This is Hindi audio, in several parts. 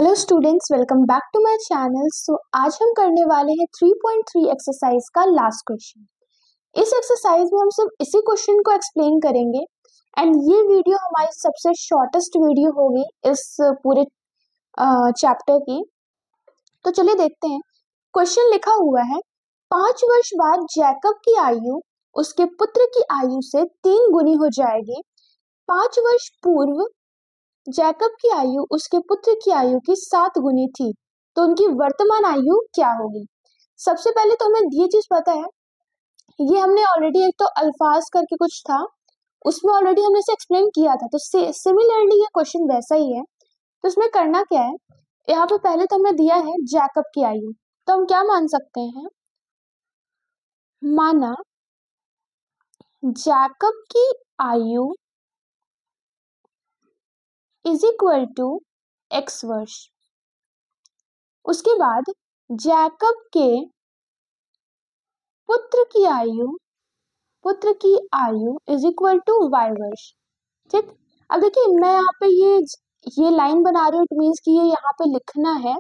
Hello students, welcome back to my channel. So आज हम करने वाले हैं 3.3 एक्सरसाइज का लास्ट क्वेश्चन। इस एक्सरसाइज में हम सिर्फ इसी क्वेश्चन को एक्सप्लेन करेंगे एंड ये वीडियो हमारी सबसे शॉर्टेस्ट वीडियो होगी इस पूरे चैप्टर की। तो चलिए देखते हैं। क्वेश्चन लिखा हुआ है, 5 वर्ष बाद जैकब की आयु उसके पुत्र की आयु से 3 गुनी हो जाएगी। 5 वर्ष पूर्व जैकब की आयु उसके पुत्र की आयु की 7 गुनी थी, तो उनकी वर्तमान आयु क्या होगी। सबसे पहले तो हमें ये चीज पता है, ये हमने ऑलरेडी एक तो अल्फाज करके कुछ था उसमें ऑलरेडी हमने इसे एक्सप्लेन किया था, तो सिमिलरली ये क्वेश्चन वैसा ही है। तो इसमें करना क्या है, यहाँ पे पहले तो हमें दिया है जैकब की आयु, तो हम क्या मान सकते हैं, माना जैकब की आयु इज इक्वल टू x वर्ष। उसके बाद जैकब के पुत्र की आयु इज इक्वल टू y वर्ष। ठीक, अब देखिए मैं यहाँ पे ये लाइन बना रही हूँ, इट मीन्स कि ये यहाँ पे लिखना है,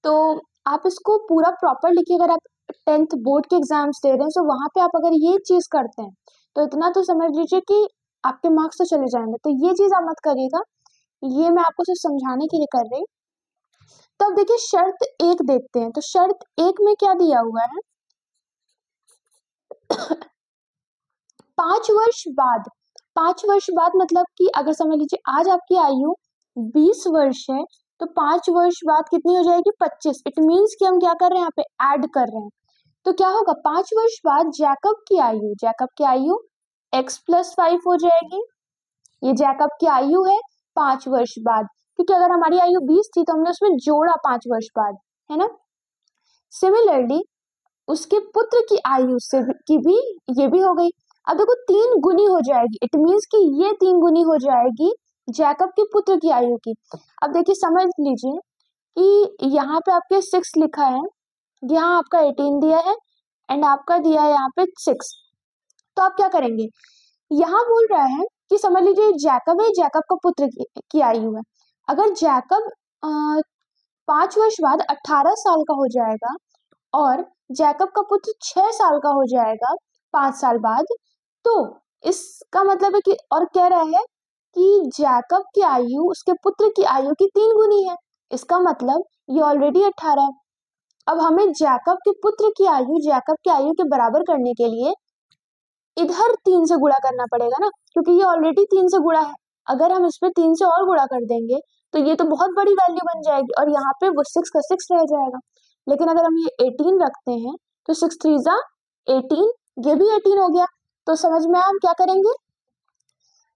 तो आप इसको पूरा प्रॉपर लिखिए। अगर आप 10th बोर्ड के एग्जाम्स दे रहे हैं तो वहां पे आप अगर ये चीज करते हैं तो इतना तो समझ लीजिए कि आपके मार्क्स तो चले जाएंगे। तो ये चीज आप मत करिएगा, ये मैं आपको सिर्फ समझाने के लिए कर रही। तो अब देखिए शर्त 1 देखते हैं। तो शर्त 1 में क्या दिया हुआ है, 5 वर्ष बाद। 5 वर्ष बाद मतलब कि अगर समझ लीजिए आज आपकी आयु 20 वर्ष है, तो 5 वर्ष बाद कितनी हो जाएगी, 25। इट मीन्स कि हम क्या कर रहे हैं, यहाँ पे ऐड कर रहे हैं। तो क्या होगा, 5 वर्ष बाद जैकब की आयु x प्लस 5 हो जाएगी। ये जैकब की आयु है 5 वर्ष बाद, क्योंकि अगर हमारी आयु 20 थी तो हमने उसमें जोड़ा 5 वर्ष बाद, है ना। सिमिलरली उसके पुत्र की आयु से की भी ये भी हो गई। अब देखो 3 गुनी हो जाएगी, इट मीन्स कि ये 3 गुनी हो जाएगी जैकब के पुत्र की आयु की। अब देखिए समझ लीजिए कि यहाँ पे आपके 6 लिखा है, यहाँ आपका 18 दिया है एंड आपका दिया है यहाँ पे 6। तो आप क्या करेंगे, यहाँ बोल रहा है कि समझ लीजिए जैकब है, जैकब का पुत्र की आयु है। अगर जैकब 5 वर्ष बाद 18 साल का हो जाएगा और जैकब का पुत्र 6 साल का हो जाएगा 5 साल बाद, तो इसका मतलब है कि और कह रहा है कि जैकब की आयु उसके पुत्र की आयु की 3 गुनी है। इसका मतलब ये ऑलरेडी 18 है। अब हमें जैकब के पुत्र की आयु जैकब की आयु के बराबर करने के लिए इधर 3 से गुणा करना पड़ेगा ना, क्योंकि ये ऑलरेडी 3 से गुणा है। अगर हम इसमें 3 से और गुणा कर देंगे तो ये तो बहुत बड़ी वैल्यू बन जाएगी और यहाँ पे वो 6 का 6 रह जाएगा। लेकिन अगर हम ये 18 रखते हैं तो 6 3 जा 18, ये भी 18 हो गया। तो समझ में हम क्या करेंगे,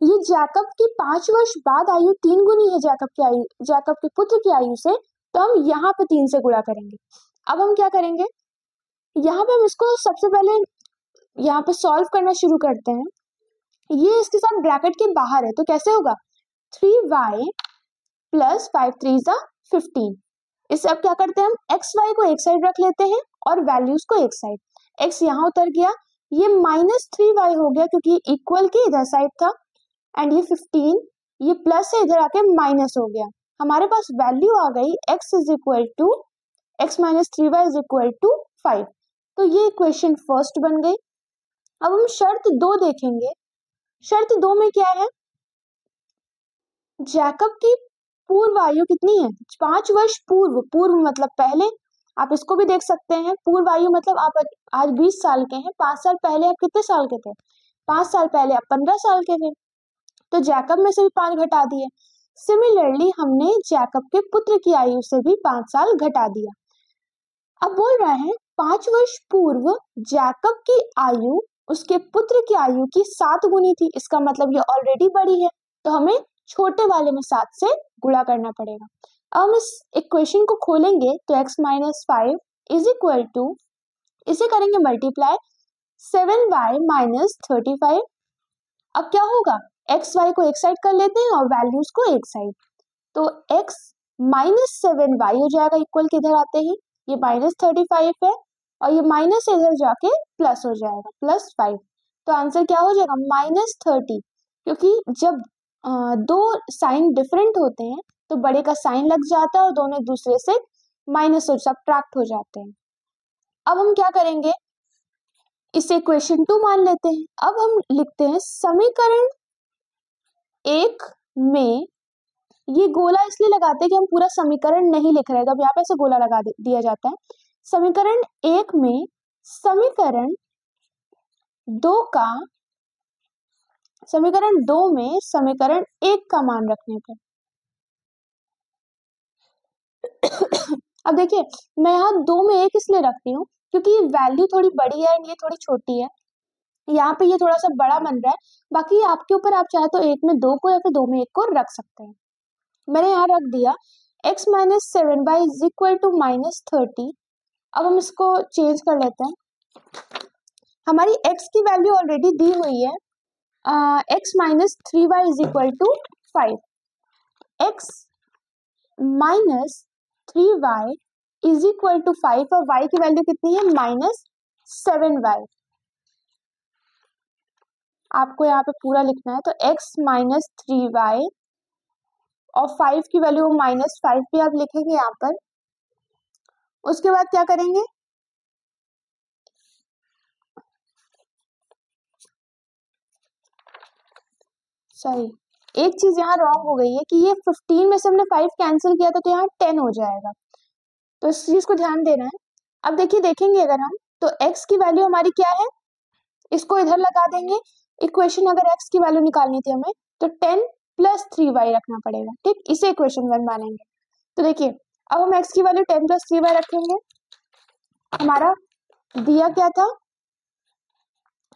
ये जैकब की 5 वर्ष बाद आयु 3 गुनी है जैकब के पुत्र की आयु से, तो हम यहाँ पे 3 से गुणा करेंगे। अब हम क्या करेंगे, यहाँ पे हम इसको सबसे पहले यहाँ पे सॉल्व करना शुरू करते हैं। ये इसके साथ ब्रैकेट के बाहर है, तो कैसे होगा, 3y प्लस 5 3 जा 15। इससे अब क्या करते हैं, हम एक्स वाई को एक साइड रख लेते हैं और वैल्यूज को एक साइड। एक्स यहाँ उतर गया, ये -3y हो गया क्योंकि इक्वल के इधर साइड था, एंड ये 15 ये प्लस से इधर आके माइनस हो गया। हमारे पास वैल्यू आ गई x is equal to x minus 3y is equal to 5। तो ये इक्वेशन फर्स्ट बन गई। अब हम शर्त 2 देखेंगे। शर्त 2 में क्या है, जैकब की पूर्व आयु कितनी है, 5 वर्ष पूर्व मतलब पहले, आप इसको भी देख सकते हैं। पूर्व आयु मतलब आप आज 20 साल के हैं, 5 साल पहले आप कितने साल के थे, 5 साल पहले आप 15 साल के थे, तो जैकब में से भी 5 घटा दिए। सिमिलरली हमने जैकब के पुत्र की आयु से भी 5 साल घटा दिया। अब बोल रहा है 5 वर्ष पूर्व जैकब की आयु उसके पुत्र की आयु की 7 गुनी थी। इसका मतलब ये ऑलरेडी बड़ी है, तो हमें छोटे वाले में 7 से गुणा करना पड़ेगा। अब हम इस इक्वेशन को खोलेंगे तो x minus 5 is equal to, इसे करेंगे मल्टीप्लाई 7y माइनस 35। अब क्या होगा, x y को एक साइड कर लेते हैं और वैल्यूज को एक साइड, तो x माइनस 7y हो जाएगा इक्वल के इधर आते ही, ये माइनस 35 है और ये माइनस इधर जाके प्लस हो जाएगा प्लस 5। तो आंसर क्या हो जाएगा, -30, क्योंकि जब दो साइन डिफरेंट होते हैं तो बड़े का साइन लग जाता है और दोनों एक दूसरे से माइनस हो सब्ट्रैक्ट हो जाते हैं। अब हम क्या करेंगे, इसे इक्वेशन 2 मान लेते हैं। अब हम लिखते हैं समीकरण 1 में, ये गोला इसलिए लगाते हैं कि हम पूरा समीकरण नहीं लिख रहे हैं, तब यहाँ पे ऐसे गोला लगा दिया जाता है। समीकरण 1 में समीकरण 2 का, समीकरण 2 में समीकरण 1 का मान रखने पर अब देखिए मैं यहाँ 2 में 1 इसलिए रखती हूँ क्योंकि ये वैल्यू थोड़ी बड़ी है और ये थोड़ी छोटी है, यहाँ पे ये थोड़ा सा बड़ा बन रहा है। बाकी आपके ऊपर, आप चाहे तो 1 में 2 को या फिर 2 में 1 को रख सकते हैं। मैंने यहाँ रख दिया x minus 7y is equal to minus 30। अब हम इसको चेंज कर लेते हैं। हमारी x की वैल्यू ऑलरेडी दी हुई है, x minus 3y is equal to 5। x minus 3y is equal to 5 और y की वैल्यू कितनी है, माइनस 7y। आपको यहाँ पे पूरा लिखना है, तो x माइनस 3y और 5 की वैल्यू माइनस 5 भी आप लिखेंगे यहाँ पर। उसके बाद क्या करेंगे, सॉरी एक चीज यहाँ रॉन्ग हो गई है कि ये 15 में से हमने 5 कैंसिल किया था तो यहाँ 10 हो जाएगा, तो इस चीज को ध्यान देना है। अब देखिए देखेंगे अगर हम, तो x की वैल्यू हमारी क्या है, इसको इधर लगा देंगे। इक्वेशन अगर x की वैल्यू निकालनी थी हमें तो 10 प्लस 3y रखना पड़ेगा, ठीक, इसे इक्वेशन 1 मानेंगे। तो देखिए अब हम x की वैल्यू 10 प्लस 3y रखेंगे। हमारा दिया क्या था,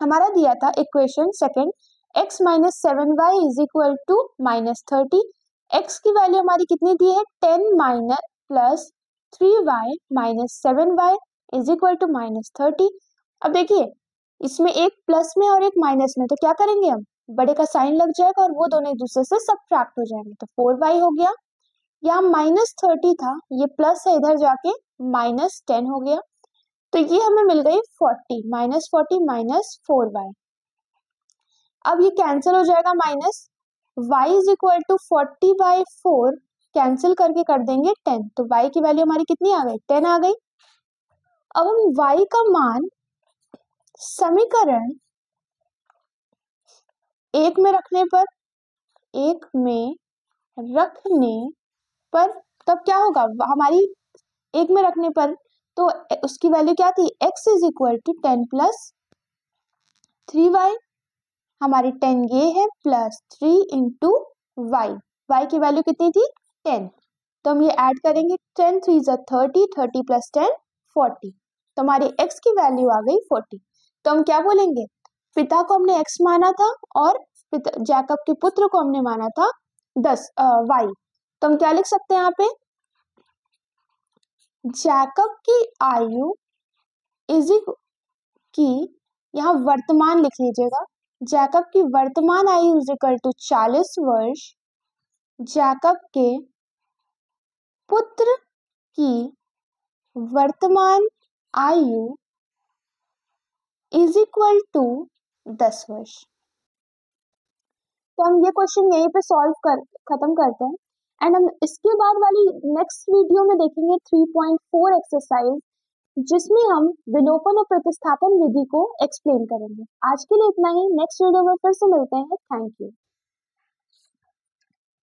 हमारा दिया था equation second x minus 7y is equal to minus 30। x की वैल्यू हमारी कितनी दी है, 10 minus plus 3y minus 7y is equal to minus 30। अब देखिए इसमें एक प्लस में और एक माइनस में, तो क्या करेंगे हम, बड़े का साइन लग जाएगा और वो दोनों एक दूसरे से सब्ट्रैक्ट हो जाएंगे, तो 4y हो गया। यहाँ माइनस 30 था, ये प्लस है, इधर जाके माइनस 10 हो गया, तो ये हमें मिल गई 40, माइनस 40 माइनस 4y। अब ये कैंसिल हो जाएगा, minus y is equal to 40/4 cancel करके कर देंगे 10, तो y की वैल्यू हमारी कितनी आ गई, 10 आ गई। अब हम y का मान समीकरण 1 में रखने पर, 1 में रखने पर तब क्या होगा, हमारी 1 में रखने पर तो उसकी वैल्यू क्या थी, x is equal to 10 plus 3y, हमारी 10 ये है प्लस 3 इंटू वाई, वाई की वैल्यू कितनी थी, 10, तो हम ये ऐड करेंगे, 10 3 ज़ा 30, 30 प्लस 10 40, तो हमारी x की वैल्यू आ गई 40। तो हम क्या बोलेंगे, पिता को हमने x माना था और जैकब के पुत्र को हमने माना था 10 y, तो हम क्या लिख सकते हैं यहाँ पे, जैकब की आयु इज की, यहाँ वर्तमान लिख लीजिएगा, जैकब की वर्तमान आयु इज इक्वल टू 40 वर्ष, जैकब के पुत्र की वर्तमान आयु इज इक्वल टू 10 वर्ष। तो हम ये क्वेश्चन यहीं पे सॉल्व कर खत्म करते हैं, एंड हम इसके बाद वाली नेक्स्ट वीडियो में देखेंगे 3.4 एक्सरसाइज, जिसमें हम विलोपन और प्रतिस्थापन विधि को एक्सप्लेन करेंगे। आज के लिए इतना ही, नेक्स्ट वीडियो में फिर से मिलते हैं। Thank you.